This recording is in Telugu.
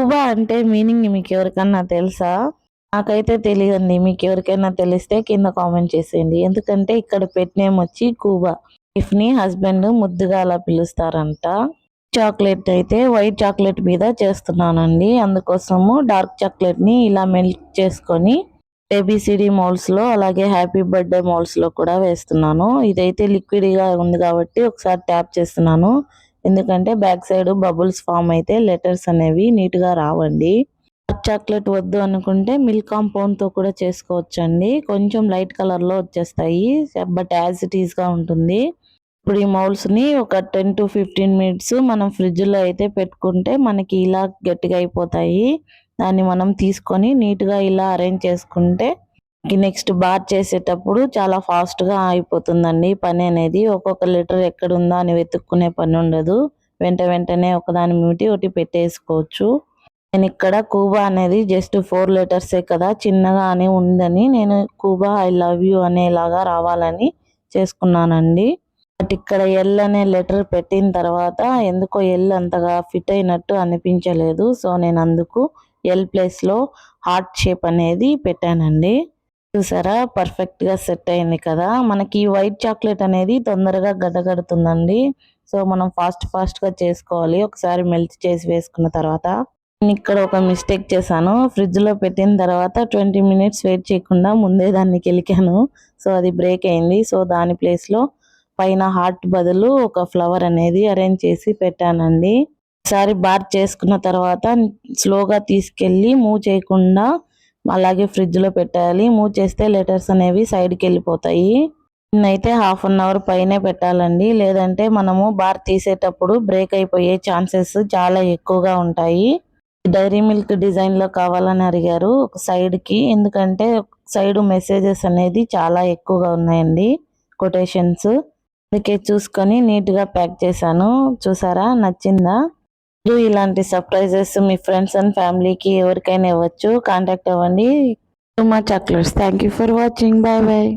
కుబా అంటే మీనింగ్ మీకు ఎవరికన్నా తెలుసా? నాకైతే తెలియదండి. మీకు ఎవరికైనా తెలిస్తే కింద కామెంట్ చేసేయండి. ఎందుకంటే ఇక్కడ పెట్ నేమ్ వచ్చి కుబా. వైఫ్‌ని హస్బెండ్ ముద్దుగా అలా పిలుస్తారంట. చాక్లెట్ అయితే వైట్ చాక్లెట్ మీద చేస్తున్నానండి. అందుకోసము డార్క్ చాక్లెట్‌ని ఇలా మెల్ట్ చేసుకొని ఏబీసీడీ మోల్డ్స్‌లో అలాగే హ్యాపీ బర్త్‌డే మోల్డ్స్‌లో కూడా వేస్తున్నాను. ఇదైతే లిక్విడ్‌గా ఉంది కాబట్టి ఒకసారి ట్యాప్ చేస్తున్నాను. ఎందుకంటే బ్యాక్ సైడ్ బబుల్స్ ఫామ్ అయితే లెటర్స్ అనేవి నీట్‌గా రావండి. డార్క్ చాక్లెట్ వద్దు అనుకుంటే మిల్క్ కాంపౌండ్‌తో కూడా చేసుకోవచ్చండి. కొంచెం లైట్ కలర్‌లో వచ్చేస్తాయి. బట్ యాజ్ ఇట్ ఈస్‌గా ఉంటుంది. ఇప్పుడు ఈ మౌల్డ్స్‌ని ఒక 10-15 మినిట్స్ మనం ఫ్రిడ్జ్‌లో అయితే పెట్టుకుంటే మనకి ఇలా గట్టిగా అయిపోతాయి. దాన్ని మనం తీసుకొని నీట్‌గా ఇలా అరేంజ్ చేసుకుంటే నెక్స్ట్ బార్ చేసేటప్పుడు చాలా ఫాస్ట్‌గా అయిపోతుందండి పని అనేది. ఒక్కొక్క లీటర్ ఎక్కడుందా అని వెతుక్కునే పని ఉండదు. వెంటనే ఒకదాని మీటి ఒకటి పెట్టేసుకోవచ్చు. నేను ఇక్కడ కూబా అనేది జస్ట్ 4 లెటర్సే కదా చిన్నగా అని ఉందని నేను కూబా ఐ లవ్ యూ అనేలాగా రావాలని చేసుకున్నానండి. బట్ ఇక్కడ ఎల్ అనే లెటర్ పెట్టిన తర్వాత ఎందుకో ఎల్ అంతగా ఫిట్ అయినట్టు అనిపించలేదు. సో నేను అందుకు ఎల్ ప్లేస్‌లో హార్ట్ షేప్ అనేది పెట్టానండి. చూసారా పర్ఫెక్ట్‌గా సెట్ అయింది కదా! మనకి వైట్ చాక్లెట్ అనేది తొందరగా గడ్డకడుతుందండి. సో మనం ఫాస్ట్‌గా చేసుకోవాలి. ఒకసారి మెల్ట్ చేసి వేసుకున్న తర్వాత. నేను ఇక్కడ ఒక మిస్టేక్ చేశాను. ఫ్రిడ్జ్‌లో పెట్టిన తర్వాత 20 మినిట్స్ వెయిట్ చేయకుండా ముందే దాన్ని కెలికాను. సో అది బ్రేక్ అయింది. సో దాని ప్లేస్‌లో పైన హార్ట్ బదులు ఒక ఫ్లవర్ అనేది అరేంజ్ చేసి పెట్టానండి. ఒకసారి బార్ చేసుకున్న తర్వాత స్లోగా తీసుకెళ్ళి మూవ్ చేయకుండా అలాగే ఫ్రిడ్జ్‌లో పెట్టాలి. మూవ్ చేస్తే లెటర్స్ అనేవి సైడ్‌కి వెళ్ళిపోతాయి. దీన్నైతే హాఫ్ అన్ అవర్ పైనే పెట్టాలండి. లేదంటే మనము బార్ తీసేటప్పుడు బ్రేక్ అయిపోయే ఛాన్సెస్ చాలా ఎక్కువగా ఉంటాయి. డైరీ మిల్క్ డిజైన్‌లో కావాలని అడిగారు ఒక సైడ్‌కి. ఎందుకంటే సైడ్ మెసేజెస్ అనేది చాలా ఎక్కువగా ఉన్నాయండి కొటేషన్స్. అందుకే చూసుకొని నీట్‌గా ప్యాక్ చేశాను. చూసారా నచ్చిందా? మీరు ఇలాంటి సర్ప్రైజెస్ మీ ఫ్రెండ్స్ అండ్ ఫ్యామిలీకి ఎవరికైనా ఇవ్వచ్చు. కాంటాక్ట్ అవ్వండి. మా chocolates. Thank you for watching. Bye bye.